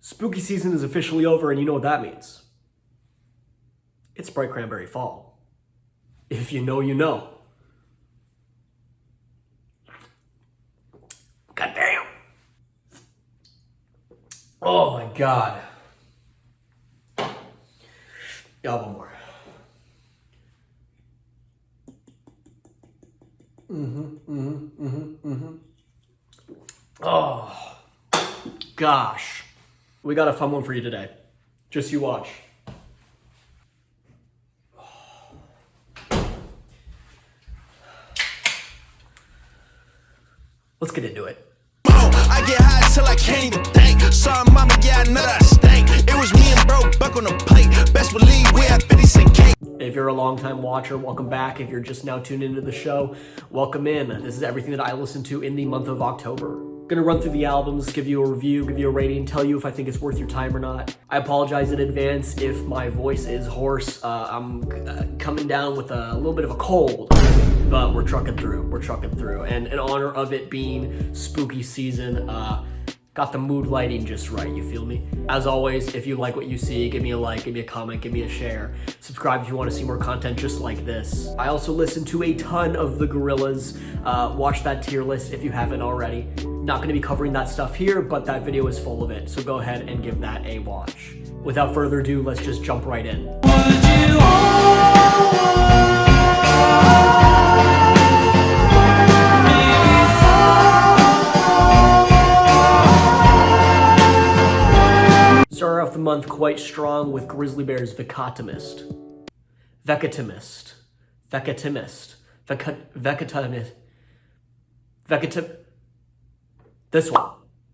Spooky season is officially over, and you know what that means. It's Bright Cranberry Fall. If you know, you know. God damn. Oh my god. Yeah, one more. Oh, gosh. We got a fun one for you today. Just you watch. Let's get into it. I get high till I can't even think. Sorry, mama, yeah, I know that I stink. It was me and bro, buck on the plate. Best believe we had 50 cent cake. If you're a longtime watcher, welcome back. If you're just now tuned into the show, welcome in. This is everything that I listen to in the month of October. Gonna run through the albums, give you a review, give you a rating, tell you if I think it's worth your time or not. I apologize in advance if my voice is hoarse. I'm coming down with a little bit of a cold, but we're trucking through. And in honor of it being spooky season, got the mood lighting just right, you feel me? As always, if you like what you see, give me a like, give me a comment, give me a share. Subscribe if you want to see more content just like this. I also listen to a ton of the Gorillaz. Watch that tier list if you haven't already. Not going to be covering that stuff here, but that video is full of it, so go ahead and give that a watch. Without further ado, let's just jump right in. Started off the month quite strong with Grizzly Bear's Veckatimest. This one.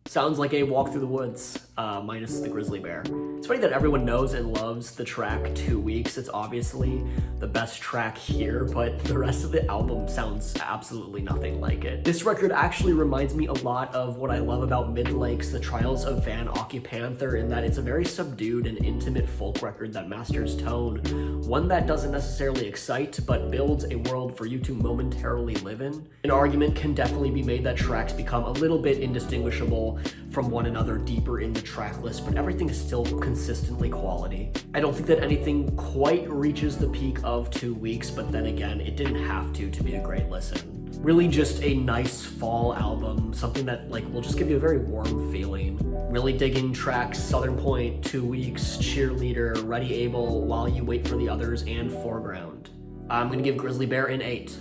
Sounds like a walk through the woods, minus the grizzly bear. It's funny that everyone knows and loves the track 2 Weeks. It's obviously the best track here, but the rest of the album sounds absolutely nothing like it. This record actually reminds me a lot of what I love about Midlake's The Trials of Van Occupanther, in that it's a very subdued and intimate folk record that masters tone, one that doesn't necessarily excite, but builds a world for you to momentarily live in. An argument can definitely be made that tracks become a little bit indistinguishable from one another deeper in the track list, but everything is still consistently quality. I don't think that anything quite reaches the peak of 2 Weeks, but then again, it didn't have to be a great listen. Really just a nice fall album, something that will just give you a very warm feeling. Really digging tracks Southern Point, 2 Weeks, Cheerleader, Ready Able, While You Wait for the Others, and Foreground. I'm gonna give Grizzly Bear an 8.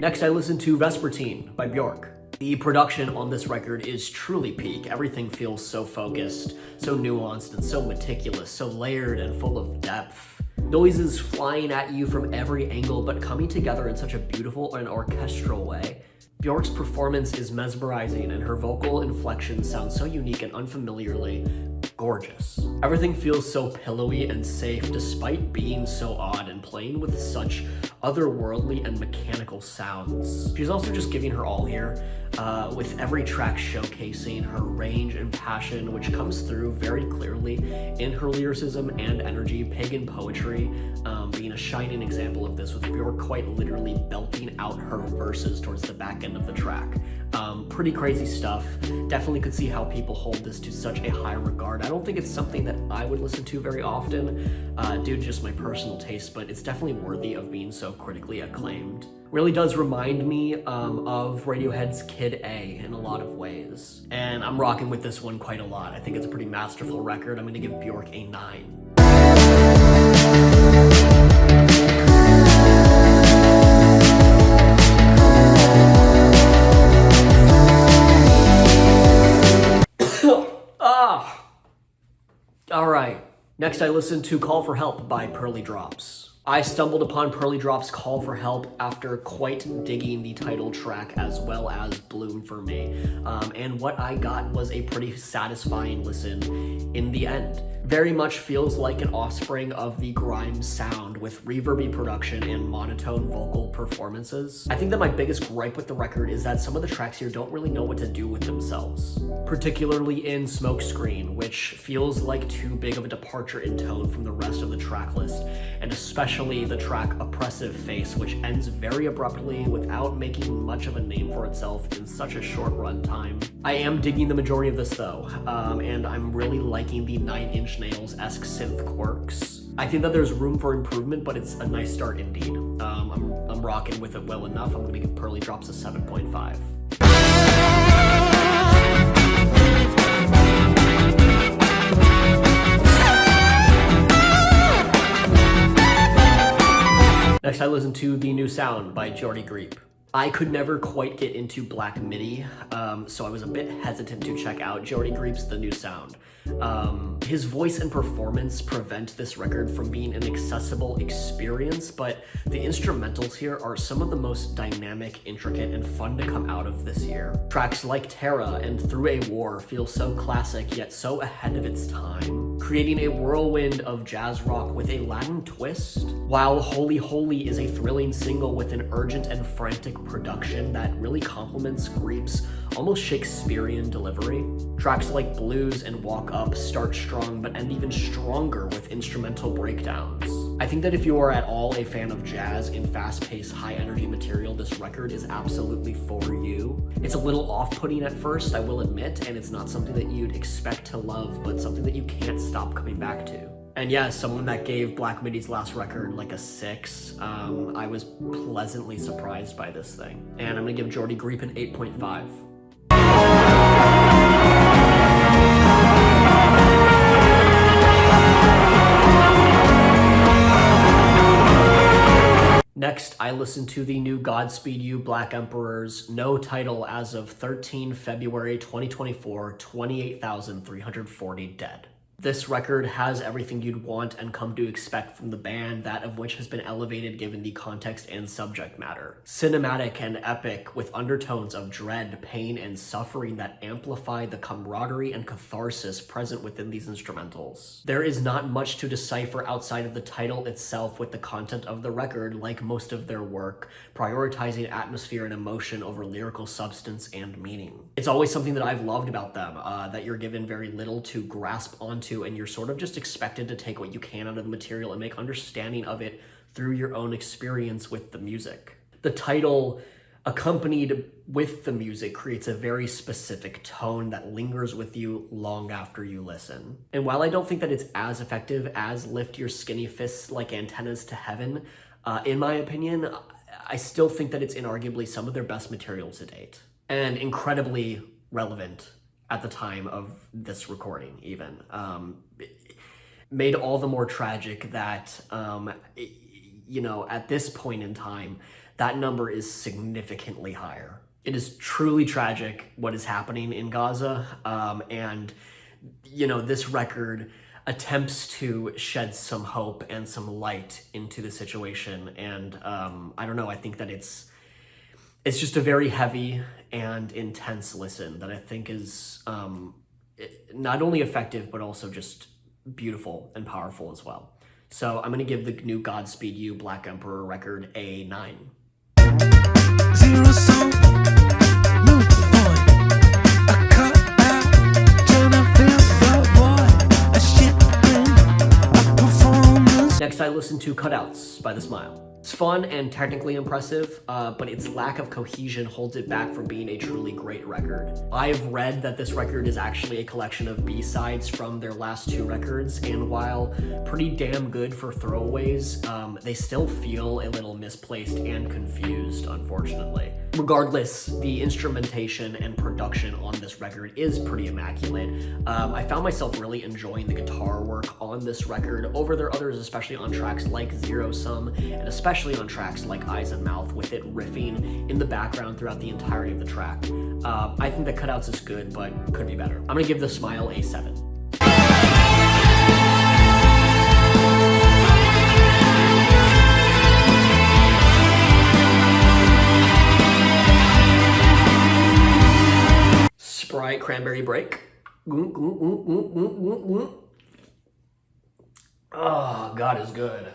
Next, I listened to Vespertine by Björk. The production on this record is truly peak. Everything feels so focused, so nuanced, and so meticulous, so layered and full of depth. Noises flying at you from every angle, but coming together in such a beautiful and orchestral way. Björk's performance is mesmerizing, and her vocal inflections sound so unique and unfamiliarly gorgeous. Everything feels so pillowy and safe despite being so odd and playing with such otherworldly and mechanical sounds. She's also just giving her all here, with every track showcasing her range and passion, which comes through very clearly in her lyricism and energy. Pagan Poetry being a shining example of this, with Björk quite literally belting out her verses towards the back end of the track. Pretty crazy stuff. Definitely could see how people hold this to such a high regard. I don't think it's something that I would listen to very often, due to just my personal taste, but it's definitely worthy of being so critically acclaimed. Really does remind me of Radiohead's Kid A in a lot of ways. And I'm rocking with this one quite a lot. I think it's a pretty masterful record. I'm gonna give Björk a 9. All right. Next, I listened to Call for Help by Pearly Drops. I stumbled upon Pearly Drop's Call for Help after quite digging the title track as well as Bloom for me, and what I got was a pretty satisfying listen in the end. Very much feels like an offspring of the grime sound with reverby production and monotone vocal performances. I think that my biggest gripe with the record is that some of the tracks here don't really know what to do with themselves, particularly in Smokescreen, which feels like too big of a departure in tone from the rest of the track list, and especially the track Oppressive Face, which ends very abruptly without making much of a name for itself in such a short run time. I am digging the majority of this though, and I'm really liking the 9-inch Nails-esque synth quirks. I think that there's room for improvement, but it's a nice start indeed. I'm rocking with it well enough. I'm gonna give Pearly Drops a 7.5. Next, I listened to The New Sound by Geordie Greep. I could never quite get into Black MIDI, so I was a bit hesitant to check out Geordie Greep's The New Sound. His voice and performance prevent this record from being an accessible experience, but the instrumentals here are some of the most dynamic, intricate, and fun to come out of this year. Tracks like Terra and Through a War feel so classic yet so ahead of its time, creating a whirlwind of jazz rock with a Latin twist, while Holy Holy is a thrilling single with an urgent and frantic production that really complements Greep's almost Shakespearean delivery. Tracks like Blues and Walk Up start strong but end even stronger with instrumental breakdowns. I think that if you are at all a fan of jazz in fast-paced, high-energy material, this record is absolutely for you. It's a little off-putting at first, I will admit, and it's not something that you'd expect to love, but something that you can't stop coming back to. And yeah, someone that gave Black MIDI's last record like a 6, I was pleasantly surprised by this thing. And I'm gonna give Geordie Greep an 8.5. Next, I listened to the new Godspeed You Black Emperor's no title as of 13 February 2024, 28,340 dead. This record has everything you'd want and come to expect from the band, that of which has been elevated given the context and subject matter. Cinematic and epic, with undertones of dread, pain, and suffering that amplify the camaraderie and catharsis present within these instrumentals. There is not much to decipher outside of the title itself with the content of the record, like most of their work, prioritizing atmosphere and emotion over lyrical substance and meaning. It's always something that I've loved about them, that you're given very little to grasp onto, and you're sort of just expected to take what you can out of the material and make understanding of it through your own experience with the music. The title, accompanied with the music, creates a very specific tone that lingers with you long after you listen. And while I don't think that it's as effective as Lift Your Skinny Fists Like Antennas to Heaven, in my opinion, I still think that it's inarguably some of their best material to date, and incredibly relevant at the time of this recording even. Made all the more tragic that, you know, at this point in time, that number is significantly higher. It is truly tragic what is happening in Gaza, and, you know, this record attempts to shed some hope and some light into the situation, and I don't know, I think that it's just a very heavy and intense listen that I think is not only effective, but also just beautiful and powerful as well. So I'm gonna give the new Godspeed You Black Emperor record a 9. Zero song, move on. A cut out, turn up the boy. A shit in, a performance. Next, I listened to Cutouts by The Smile. It's fun and technically impressive, but its lack of cohesion holds it back from being a truly great record. I've read that this record is actually a collection of B-sides from their last 2 records, and while pretty damn good for throwaways, they still feel a little misplaced and confused, unfortunately. Regardless, the instrumentation and production on this record is pretty immaculate. I found myself really enjoying the guitar work on this record over their others, especially on tracks like Zero Sum, and especially on tracks like Eyes and Mouth, with it riffing in the background throughout the entirety of the track. I think that Cutouts is good, but could be better. I'm gonna give The Smile a 7. cherry break. Oh, God is good.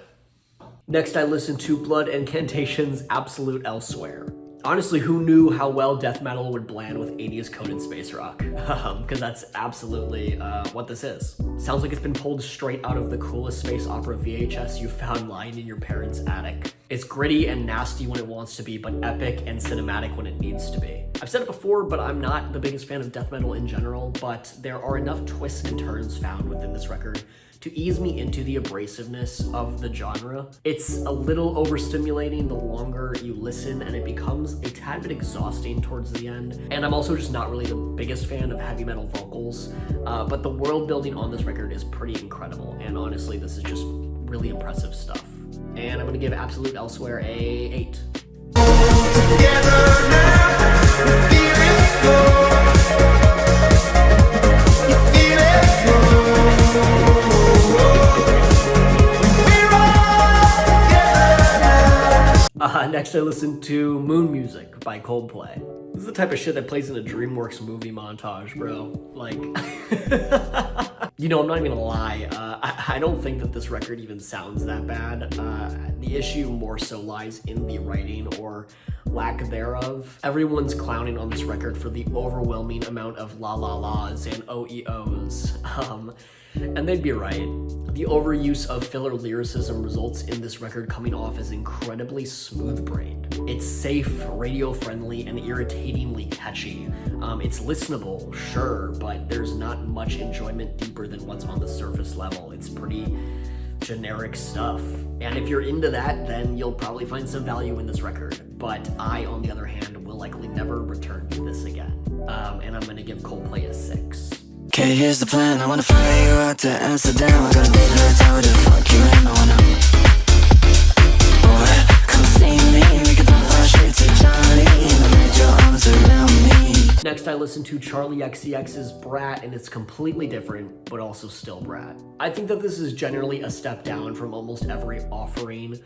Next, I listened to Blood Incantation's Absolute Elsewhere. Honestly, who knew how well death metal would blend with 80s coded space rock? Because that's absolutely what this is. Sounds like it's been pulled straight out of the coolest space opera VHS you found lying in your parents' attic. It's gritty and nasty when it wants to be, but epic and cinematic when it needs to be. I've said it before, but I'm not the biggest fan of death metal in general, but there are enough twists and turns found within this record to ease me into the abrasiveness of the genre. It's a little overstimulating the longer you listen, and it becomes a tad bit exhausting towards the end. And I'm also just not really the biggest fan of heavy metal vocals, but the world building on this record is pretty incredible, and honestly, this is just really impressive stuff. And I'm gonna give Absolute Elsewhere a 8. Together now, feeling slow. You feel it slow. We're all together now. Next I listened to Moon Music by Coldplay. This is the type of shit that plays in a DreamWorks movie montage, bro. Like, you know, I'm not even gonna lie. I don't think that this record even sounds that bad. The issue more so lies in the writing or lack thereof. Everyone's clowning on this record for the overwhelming amount of la la la's and OEOs. And they'd be right. The overuse of filler lyricism results in this record coming off as incredibly smooth-brained. It's safe, radio-friendly, and irritatingly catchy. It's listenable, sure, but there's not much enjoyment deeper than what's on the surface level. It's pretty generic stuff. And if you're into that, then you'll probably find some value in this record. But I, on the other hand, will likely never return to this again. And I'm gonna give Coldplay a 6. Okay, here's the plan. I wanna fly you out to Amsterdam. I got a big hotel to fuck you in. I wanna, boy, come see me. We can pop our shit to Charli and let your arms around me. Next, I listened to Charli XCX's Brat, and it's completely different, but also still Brat. I think that this is generally a step down from almost every offering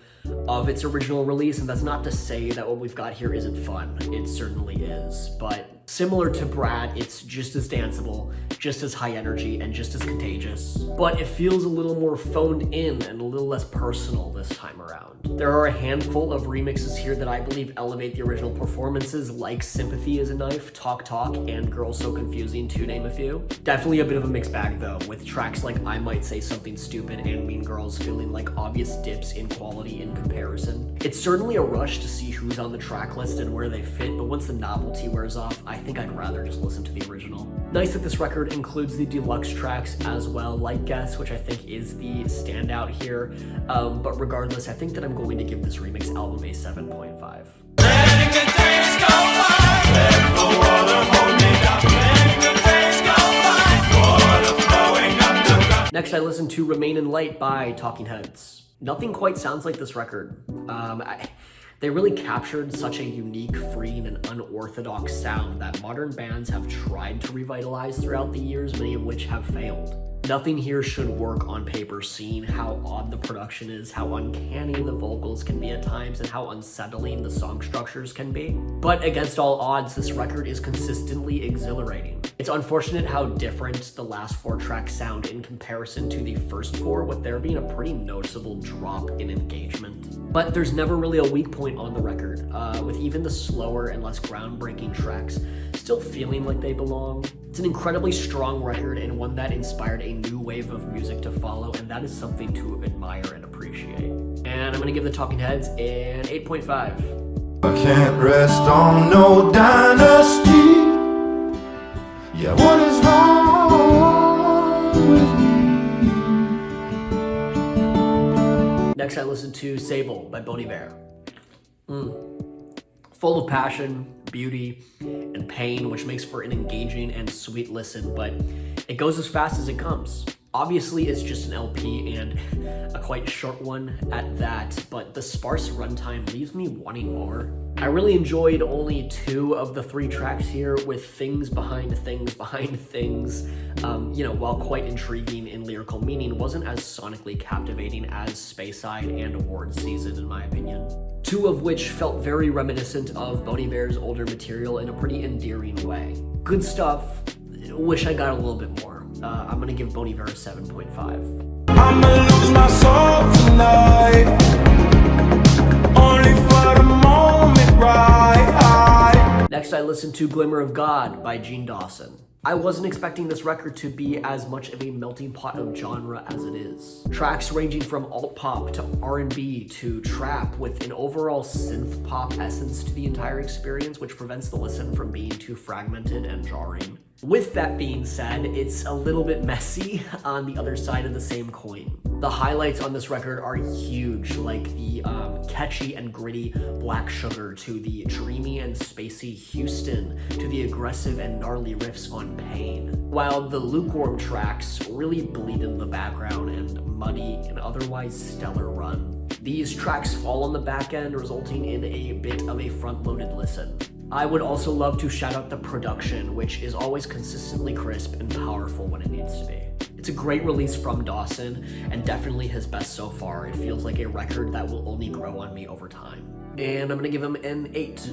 of its original release, and that's not to say that what we've got here isn't fun. It certainly is, but similar to Brat, it's just as danceable, just as high energy, and just as contagious. But it feels a little more phoned in and a little less personal this time around. There are a handful of remixes here that I believe elevate the original performances, like Sympathy is a Knife, Talk Talk, and Girl So Confusing, to name a few. Definitely a bit of a mixed bag though, with tracks like I Might Say Something Stupid and Mean Girls feeling like obvious dips in quality in comparison. It's certainly a rush to see who's on the track list and where they fit, but once the novelty wears off, I think I'd rather just listen to the original. Nice that this record includes the deluxe tracks as well, like Guess, which I think is the standout here. But regardless, I think that I'm going to give this remix album a 7.5. Letting the days go by, let the water hold me down. Letting the days go by, water flowing underground. Next, I listened to Remain in Light by Talking Heads. Nothing quite sounds like this record. They really captured such a unique, freeing, and unorthodox sound that modern bands have tried to revitalize throughout the years, many of which have failed. Nothing here should work on paper, seeing how odd the production is, how uncanny the vocals can be at times, and how unsettling the song structures can be. But against all odds, this record is consistently exhilarating. It's unfortunate how different the last 4 tracks sound in comparison to the first 4, with there being a pretty noticeable drop in engagement. But there's never really a weak point on the record, with even the slower and less groundbreaking tracks still feeling like they belong. It's an incredibly strong record and one that inspired a new wave of music to follow, and that is something to admire and appreciate. And I'm gonna give the Talking Heads an 8.5. I can't rest on no dynasty. Yeah, what is wrong with me? Next I listened to SABLE by Bon Iver. Full of passion, beauty, and pain, which makes for an engaging and sweet listen, but it goes as fast as it comes. Obviously, it's just an LP and a quite short one at that, but the sparse runtime leaves me wanting more. I really enjoyed only 2 of the 3 tracks here, with things behind things behind things, while quite intriguing in lyrical meaning, wasn't as sonically captivating as Speyside and Awards Season, in my opinion. 2 of which felt very reminiscent of Bon Iver's older material in a pretty endearing way. Good stuff, wish I got a little bit more. I'm gonna give Bon Iver a 7.5. I'ma lose my soul tonight, only for the moment, right? Next, I listened to Glimmer of God by Dawson. I wasn't expecting this record to be as much of a melting pot of genre as it is. Tracks ranging from alt-pop to R&B to trap with an overall synth-pop essence to the entire experience, which prevents the listen from being too fragmented and jarring. With that being said, it's a little bit messy on the other side of the same coin. The highlights on this record are huge, like the catchy and gritty Black Sugar to the dreamy and spacey Houston to the aggressive and gnarly riffs on Pain, while the lukewarm tracks really bleed in the background and muddy an otherwise stellar run. These tracks fall on the back end, resulting in a bit of a front-loaded listen. I would also love to shout out the production, which is always consistently crisp and powerful when it needs to be. It's a great release from Dawson, and definitely his best so far. It feels like a record that will only grow on me over time. And I'm gonna give him an 8.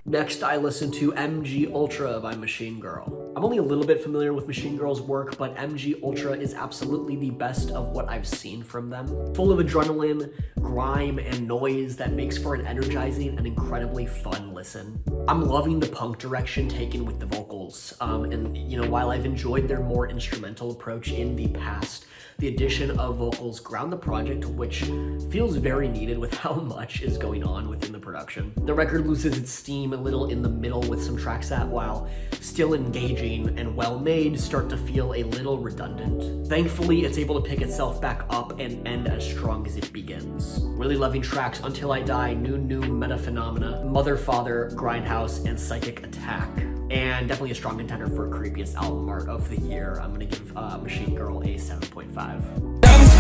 Next, I listened to MG Ultra by Machine Girl. I'm only a little bit familiar with Machine Girl's work, but MG Ultra is absolutely the best of what I've seen from them. Full of adrenaline, grime, and noise that makes for an energizing and incredibly fun listen. I'm loving the punk direction taken with the vocals, and you know, while I've enjoyed their more instrumental approach in the past, the addition of vocals ground the project, which feels very needed with how much is going on within the production. The record loses its steam a little in the middle with some tracks that, while still engaging and well-made, start to feel a little redundant. Thankfully, it's able to pick itself back up and end as strong as it begins. Really loving tracks Until I Die, New Meta Phenomena, Mother Father, Grindhouse, and Psychic Attack. And definitely a strong contender for creepiest album art of the year. I'm gonna give Machine Girl a 7.5. Diamonds,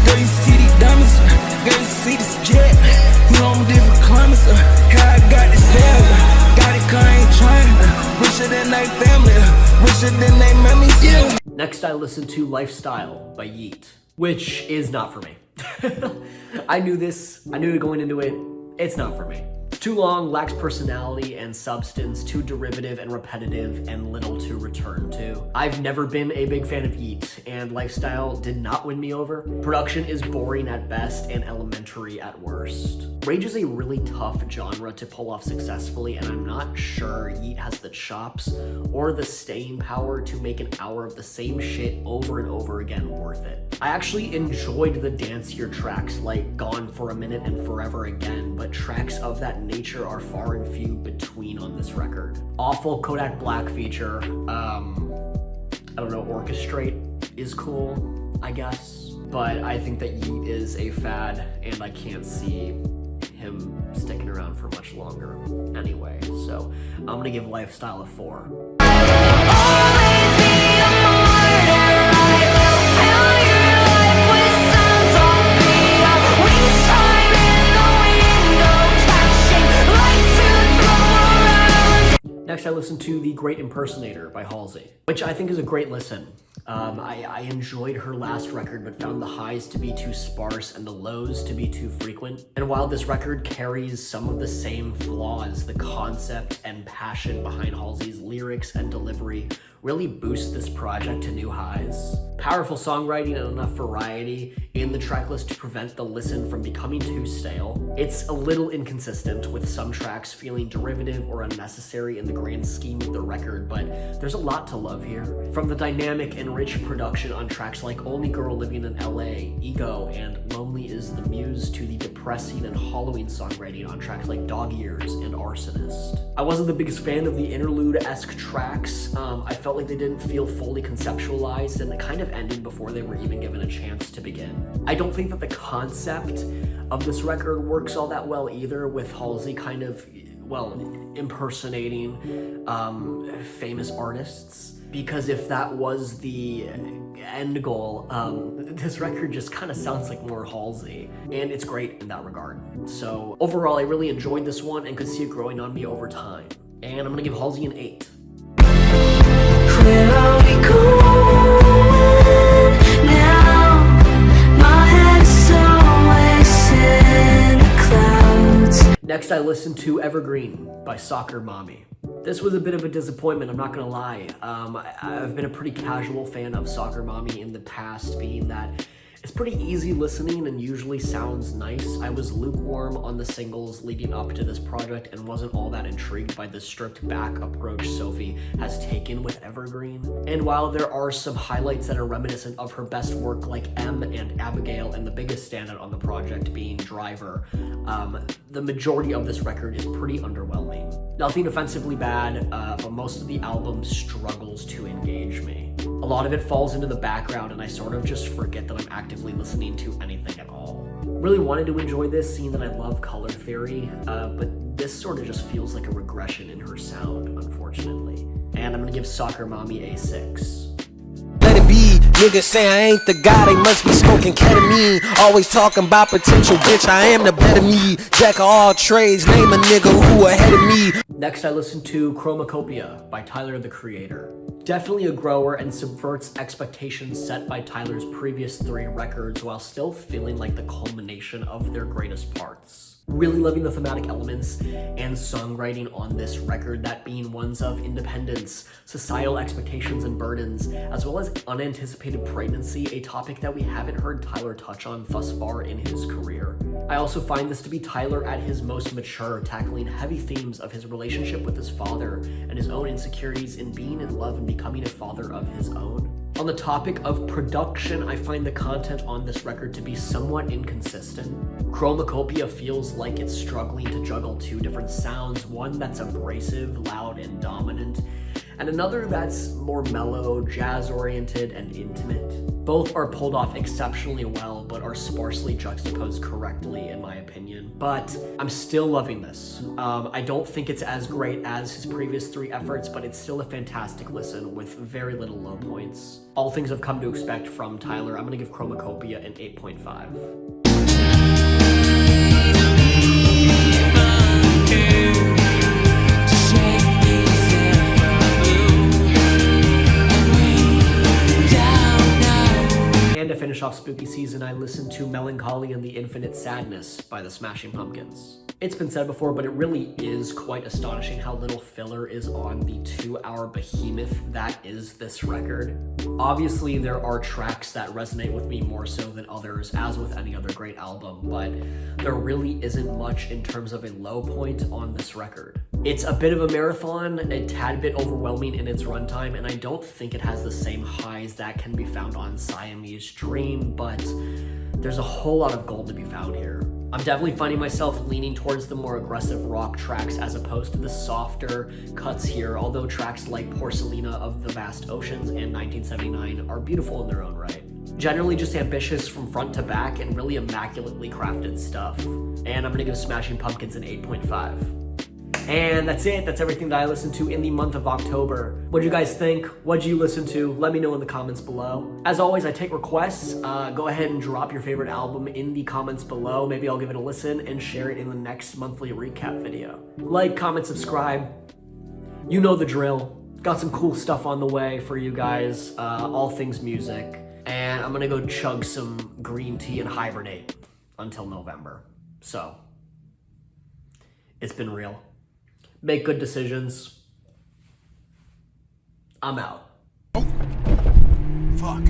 girl, you see these diamonds, girl, you see this jet, you on different climates, how I got this hair, got it 'cause I ain't trying, wish it than they family, wish it than they memories, yeah. Next, I listened to Lifestyle by Yeat, which is not for me. I knew it going into it, it's not for me. It's too long, lacks personality and substance, too derivative and repetitive, and little to return to. I've never been a big fan of Yeat, and Lifestyle did not win me over. Production is boring at best and elementary at worst. Rage is a really tough genre to pull off successfully, and I'm not sure Yeat has the chops or the staying power to make an hour of the same shit over and over again worth it. I actually enjoyed the dancier tracks like Gone for a Minute and Forever Again, but tracks of that nature are far and few between on this record. Awful Kodak Black feature, I don't know, Orchestrate is cool, I guess. But I think that Yeat is a fad, and I can't see him sticking around for much longer anyway. So I'm gonna give Lifestyle a 4. Next, I listened to The Great Impersonator by Halsey, which I think is a great listen. I enjoyed her last record, but found the highs to be too sparse and the lows to be too frequent. And while this record carries some of the same flaws, the concept and passion behind Halsey's lyrics and delivery really boost this project to new highs. Powerful songwriting and enough variety in the tracklist to prevent the listen from becoming too stale. It's a little inconsistent, with some tracks feeling derivative or unnecessary in the grand scheme of the record, but there's a lot to love here. From the dynamic and rich production on tracks like Only Girl Living in LA, Ego, and Lonely is the Muse, to the depressing and hollowing songwriting on tracks like Dog Ears and Arsonist. I wasn't the biggest fan of the interlude-esque tracks. I felt like they didn't feel fully conceptualized, and it kind of ended before they were even given a chance to begin. I don't think that the concept of this record works all that well either, with Halsey kind of, well, impersonating famous artists, because if that was the end goal, this record just kind of sounds like more Halsey, and it's great in that regard. So overall, I really enjoyed this one and could see it growing on me over time, and I'm gonna give Halsey an 8. Where are we going now? Next, I listened to Evergreen by Soccer Mommy. This was a bit of a disappointment, I'm not gonna lie. I've been a pretty casual fan of Soccer Mommy in the past, being that it's pretty easy listening and usually sounds nice. I was lukewarm on the singles leading up to this project and wasn't all that intrigued by the stripped back approach Sophie has taken with Evergreen. And while there are some highlights that are reminiscent of her best work like M and Abigail, and the biggest standout on the project being Driver, the majority of this record is pretty underwhelming. Nothing offensively bad, but most of the album struggles to engage me. A lot of it falls into the background and I sort of just forget that I'm actively listening to anything at all. Really wanted to enjoy this, seeing that I love Color Theory, but this sort of just feels like a regression in her sound, unfortunately. And I'm gonna give Soccer Mommy a 6. Let it be, niggas say I ain't the guy, they must be smoking ketamine. Always talking about potential, bitch, I am the better me. Jack of all trades, name a nigga who ahead of me. Next, I listened to CHROMAKOPIA by Tyler, the Creator. Definitely a grower and subverts expectations set by Tyler's previous 3 records while still feeling like the culmination of their greatest parts. Really loving the thematic elements and songwriting on this record, that being ones of independence, societal expectations and burdens, as well as unanticipated pregnancy, a topic that we haven't heard Tyler touch on thus far in his career. I also find this to be Tyler at his most mature, tackling heavy themes of his relationship with his father and his own insecurities in being in love and becoming a father of his own. On the topic of production, I find the content on this record to be somewhat inconsistent. CHROMAKOPIA feels like it's struggling to juggle 2 different sounds, one that's abrasive, loud, and dominant, and another that's more mellow, jazz-oriented, and intimate. Both are pulled off exceptionally well, but are sparsely juxtaposed correctly, in my opinion. But I'm still loving this. I don't think it's as great as his previous 3 efforts, but it's still a fantastic listen with very little low points. All things I've come to expect from Tyler. I'm gonna give CHROMAKOPIA an 8.5. And to finish off spooky season, I listened to Melancholy and the Infinite Sadness by the Smashing Pumpkins. It's been said before, but it really is quite astonishing how little filler is on the 2-hour behemoth that is this record. Obviously, there are tracks that resonate with me more so than others, as with any other great album, but there really isn't much in terms of a low point on this record. It's a bit of a marathon, a tad bit overwhelming in its runtime, and I don't think it has the same highs that can be found on Siamese Dream, but there's a whole lot of gold to be found here. I'm definitely finding myself leaning towards the more aggressive rock tracks as opposed to the softer cuts here, although tracks like Porcelina of the Vast Oceans and 1979 are beautiful in their own right. Generally just ambitious from front to back and really immaculately crafted stuff. And I'm gonna give Smashing Pumpkins an 8.5. And that's it. That's everything that I listened to in the month of October. What'd you guys think? What'd you listen to? Let me know in the comments below. As always, I take requests. Go ahead and drop your favorite album in the comments below. Maybe I'll give it a listen and share it in the next monthly recap video. Like, comment, subscribe. You know the drill. Got some cool stuff on the way for you guys. All things music. And I'm gonna go chug some green tea and hibernate until November. So, it's been real. Make good decisions. I'm out. Fuck.